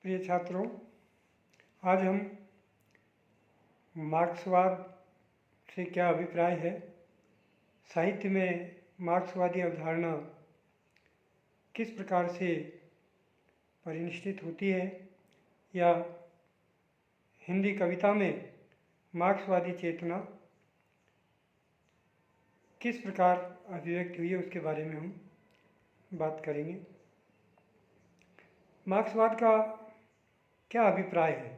प्रिय छात्रों, आज हम मार्क्सवाद से क्या अभिप्राय है, साहित्य में मार्क्सवादी अवधारणा किस प्रकार से परिनिष्ठित होती है या हिंदी कविता में मार्क्सवादी चेतना किस प्रकार अभिव्यक्त हुई है, उसके बारे में हम बात करेंगे। मार्क्सवाद का क्या अभिप्राय है?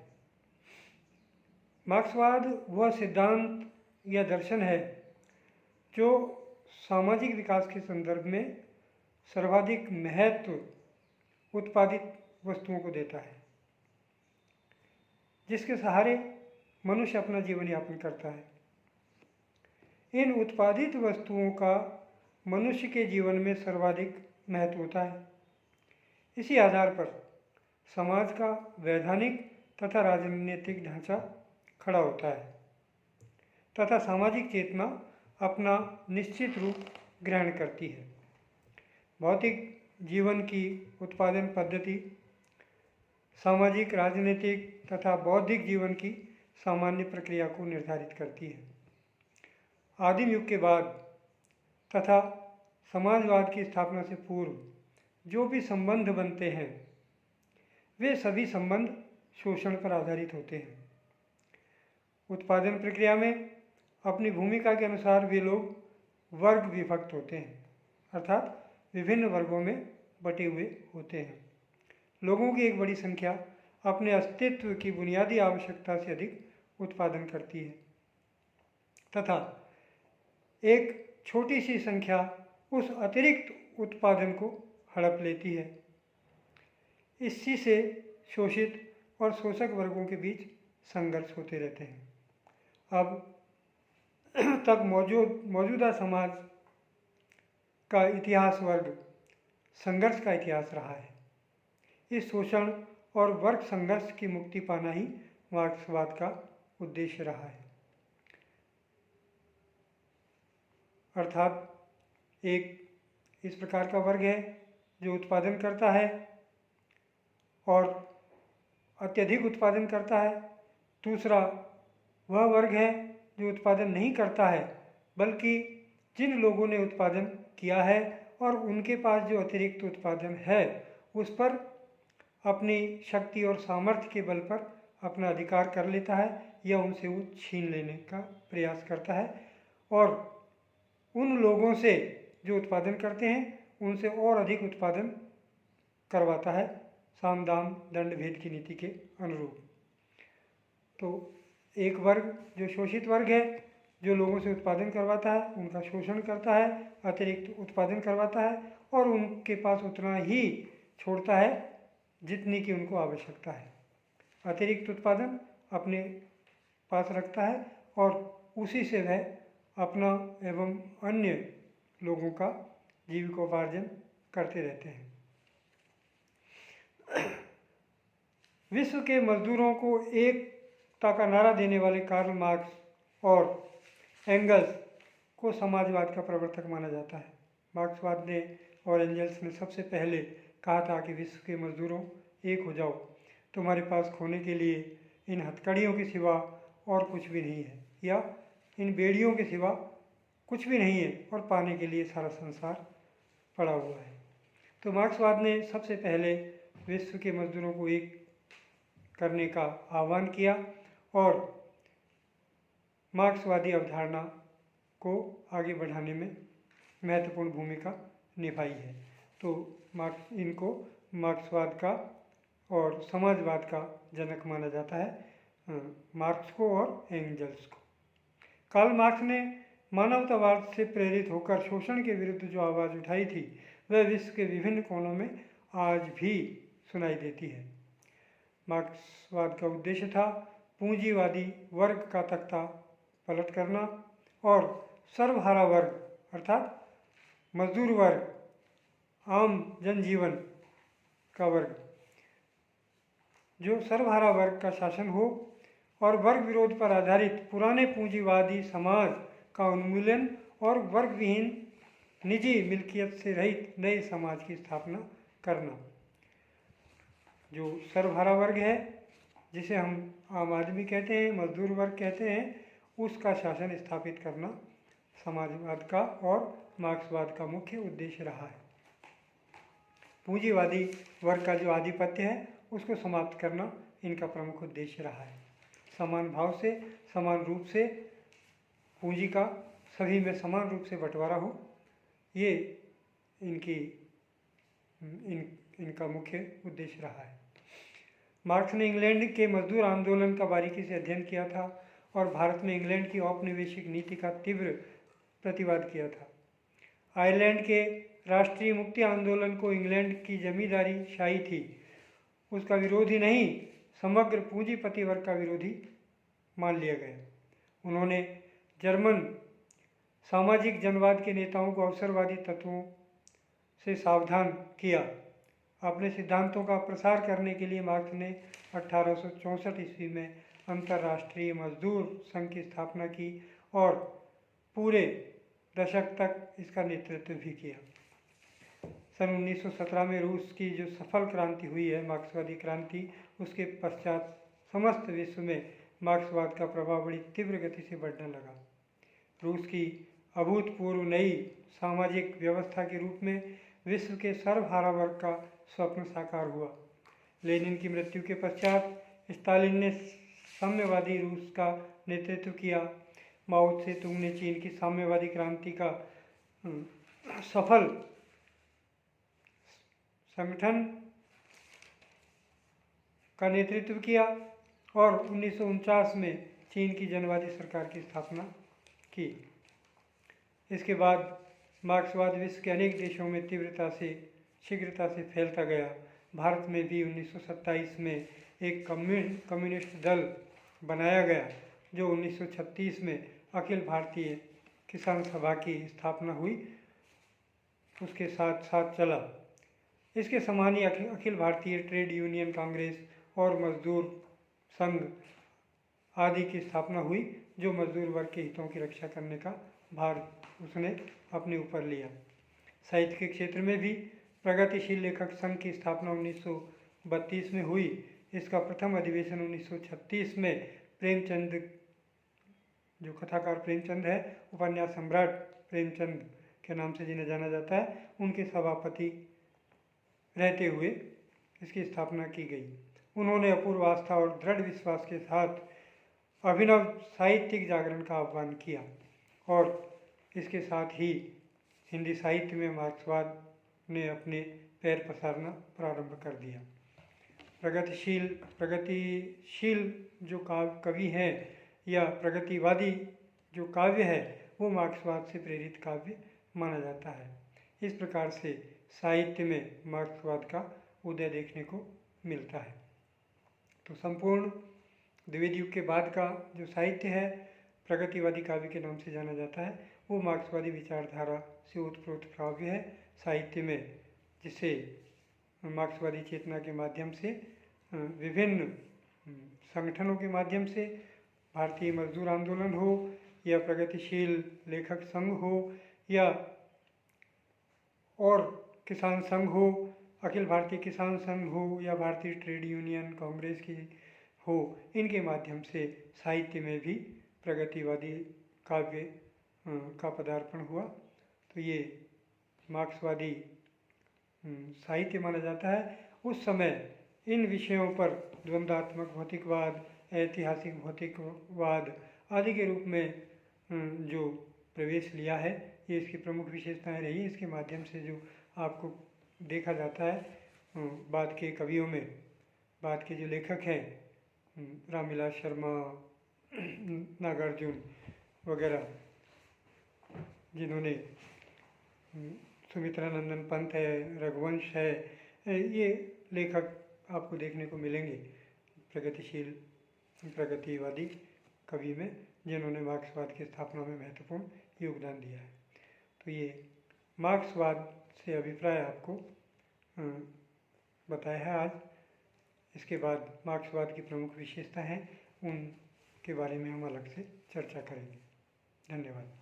मार्क्सवाद वह सिद्धांत या दर्शन है जो सामाजिक विकास के संदर्भ में सर्वाधिक महत्व उत्पादित वस्तुओं को देता है, जिसके सहारे मनुष्य अपना जीवन यापन करता है। इन उत्पादित वस्तुओं का मनुष्य के जीवन में सर्वाधिक महत्व होता है। इसी आधार पर समाज का वैधानिक तथा राजनीतिक ढांचा खड़ा होता है तथा सामाजिक चेतना अपना निश्चित रूप ग्रहण करती है। भौतिक जीवन की उत्पादन पद्धति सामाजिक, राजनीतिक तथा बौद्धिक जीवन की सामान्य प्रक्रिया को निर्धारित करती है। आदिम युग के बाद तथा समाजवाद की स्थापना से पूर्व जो भी संबंध बनते हैं, वे सभी संबंध शोषण पर आधारित होते हैं। उत्पादन प्रक्रिया में अपनी भूमिका के अनुसार वे लोग वर्ग विभक्त होते हैं, अर्थात विभिन्न वर्गों में बटे हुए होते हैं। लोगों की एक बड़ी संख्या अपने अस्तित्व की बुनियादी आवश्यकता से अधिक उत्पादन करती है तथा एक छोटी सी संख्या उस अतिरिक्त उत्पादन को हड़प लेती है। इसी से शोषित और शोषक वर्गों के बीच संघर्ष होते रहते हैं। अब तक मौजूदा समाज का इतिहास वर्ग संघर्ष का इतिहास रहा है। इस शोषण और वर्ग संघर्ष की मुक्ति पाना ही मार्क्सवाद का उद्देश्य रहा है। अर्थात एक इस प्रकार का वर्ग है जो उत्पादन करता है और अत्यधिक उत्पादन करता है। दूसरा वह वर्ग है जो उत्पादन नहीं करता है, बल्कि जिन लोगों ने उत्पादन किया है और उनके पास जो अतिरिक्त उत्पादन है उस पर अपनी शक्ति और सामर्थ्य के बल पर अपना अधिकार कर लेता है या उनसे वो छीन लेने का प्रयास करता है और उन लोगों से जो उत्पादन करते हैं उनसे और अधिक उत्पादन करवाता है, साम दाम दंड भेद की नीति के अनुरूप। तो एक वर्ग जो शोषित वर्ग है, जो लोगों से उत्पादन करवाता है, उनका शोषण करता है, अतिरिक्त उत्पादन करवाता है और उनके पास उतना ही छोड़ता है जितनी की उनको आवश्यकता है। अतिरिक्त उत्पादन अपने पास रखता है और उसी से वह अपना एवं अन्य लोगों का जीविकोपार्जन करते रहते हैं। विश्व के मजदूरों को एकता का नारा देने वाले कार्ल मार्क्स और एंगल्स को समाजवाद का प्रवर्तक माना जाता है। मार्क्सवाद ने और एंगल्स ने सबसे पहले कहा था कि विश्व के मजदूरों, एक हो जाओ, तुम्हारे पास खोने के लिए इन हथकड़ियों के सिवा और कुछ भी नहीं है, या इन बेड़ियों के सिवा कुछ भी नहीं है और पाने के लिए सारा संसार पड़ा हुआ है। तो मार्क्सवाद ने सबसे पहले विश्व के मजदूरों को एक करने का आह्वान किया और मार्क्सवादी अवधारणा को आगे बढ़ाने में महत्वपूर्ण भूमिका निभाई है। तो इनको मार्क्सवाद का और समाजवाद का जनक माना जाता है, मार्क्स को और एंगल्स को। कार्ल मार्क्स ने मानवतावाद से प्रेरित होकर शोषण के विरुद्ध जो आवाज़ उठाई थी, वह विश्व के विभिन्न कोनों में आज भी सुनाई देती है। मार्क्सवाद का उद्देश्य था पूंजीवादी वर्ग का तख्ता पलट करना और सर्वहारा वर्ग अर्थात मजदूर वर्ग, आम जनजीवन का वर्ग, जो सर्वहारा वर्ग का शासन हो और वर्ग विरोध पर आधारित पुराने पूंजीवादी समाज का उन्मूलन और वर्ग विहीन निजी मिल्कियत से रहित नए समाज की स्थापना करना। जो सर्वहारा वर्ग है, जिसे हम आम आदमी कहते हैं, मजदूर वर्ग कहते हैं, उसका शासन स्थापित करना समाजवाद का और मार्क्सवाद का मुख्य उद्देश्य रहा है। पूंजीवादी वर्ग का जो आधिपत्य है उसको समाप्त करना इनका प्रमुख उद्देश्य रहा है। समान भाव से, समान रूप से पूंजी का सभी में समान रूप से बंटवारा हो, ये इनका मुख्य उद्देश्य रहा है। मार्क्स ने इंग्लैंड के मजदूर आंदोलन का बारीकी से अध्ययन किया था और भारत में इंग्लैंड की औपनिवेशिक नीति का तीव्र प्रतिवाद किया था। आयरलैंड के राष्ट्रीय मुक्ति आंदोलन को इंग्लैंड की जमींदारी शाही थी उसका विरोधी नहीं, समग्र पूंजीपति वर्ग का विरोधी मान लिया गया। उन्होंने जर्मन सामाजिक जनवाद के नेताओं को अवसरवादी तत्वों से सावधान किया। अपने सिद्धांतों का प्रसार करने के लिए मार्क्स ने 1864 ईस्वी में अंतर्राष्ट्रीय मजदूर संघ की स्थापना की और पूरे दशक तक इसका नेतृत्व भी किया। सन 1917 में रूस की जो सफल क्रांति हुई है, मार्क्सवादी क्रांति, उसके पश्चात समस्त विश्व में मार्क्सवाद का प्रभाव बड़ी तीव्र गति से बढ़ने लगा। रूस की अभूतपूर्व नई सामाजिक व्यवस्था के रूप में विश्व के सर्वहारा वर्ग का स्वप्न साकार हुआ। लेनिन की मृत्यु के पश्चात स्टालिन ने साम्यवादी रूस का नेतृत्व किया। माओ त्से तुंग ने चीन की साम्यवादी क्रांति का सफल संगठन का नेतृत्व किया और 1949 में चीन की जनवादी सरकार की स्थापना की। इसके बाद मार्क्सवाद विश्व के अनेक देशों में शीघ्रता से फैलता गया। भारत में भी 1927 में एक कम्युनिस्ट दल बनाया गया जो 1936 में अखिल भारतीय किसान सभा की स्थापना हुई, उसके साथ साथ चला। इसके समान ही अखिल भारतीय ट्रेड यूनियन कांग्रेस और मजदूर संघ आदि की स्थापना हुई जो मजदूर वर्ग के हितों की रक्षा करने का भार उसने अपने ऊपर लिया। साहित्य के क्षेत्र में भी प्रगतिशील लेखक संघ की स्थापना 1932 में हुई। इसका प्रथम अधिवेशन 1936 में प्रेमचंद, जो कथाकार प्रेमचंद है, उपन्यास सम्राट प्रेमचंद के नाम से जिन्हें जाना जाता है, उनके सभापति रहते हुए इसकी स्थापना की गई। उन्होंने अपूर्व आस्था और दृढ़ विश्वास के साथ अभिनव साहित्यिक जागरण का आह्वान किया और इसके साथ ही हिंदी साहित्य में मार्क्सवाद ने अपने पैर पसारना प्रारंभ कर दिया। प्रगतिशील जो कवि हैं या प्रगतिवादी जो काव्य है वो मार्क्सवाद से प्रेरित काव्य माना जाता है। इस प्रकार से साहित्य में मार्क्सवाद का उदय देखने को मिलता है। तो संपूर्ण द्विवेद युग के बाद का जो साहित्य है प्रगतिवादी काव्य के नाम से जाना जाता है, वो मार्क्सवादी विचारधारा से उत्प्रोत काव्य है साहित्य में, जिसे मार्क्सवादी चेतना के माध्यम से विभिन्न संगठनों के माध्यम से, भारतीय मजदूर आंदोलन हो या प्रगतिशील लेखक संघ हो या और किसान संघ हो, अखिल भारतीय किसान संघ हो या भारतीय ट्रेड यूनियन कांग्रेस की हो, इनके माध्यम से साहित्य में भी प्रगतिवादी काव्य का पदार्पण हुआ। तो ये मार्क्सवादी साहित्य माना जाता है। उस समय इन विषयों पर द्वंद्वात्मक भौतिकवाद, ऐतिहासिक भौतिकवाद आदि के रूप में जो प्रवेश लिया है, ये इसकी प्रमुख विशेषताएं रही। इसके माध्यम से जो आपको देखा जाता है बाद के कवियों में, बाद के जो लेखक हैं रामविलास शर्मा, नागार्जुन वगैरह, जिन्होंने सुमित्रा नंदन पंत है, रघुवंश है, ये लेखक आपको देखने को मिलेंगे प्रगतिशील प्रगतिवादी कवि में, जिन्होंने मार्क्सवाद की स्थापना में महत्वपूर्ण योगदान दिया है। तो ये मार्क्सवाद से अभिप्राय आपको बताया है आज। इसके बाद मार्क्सवाद की प्रमुख विशेषता हैं, उनके बारे में हम अलग से चर्चा करेंगे। धन्यवाद।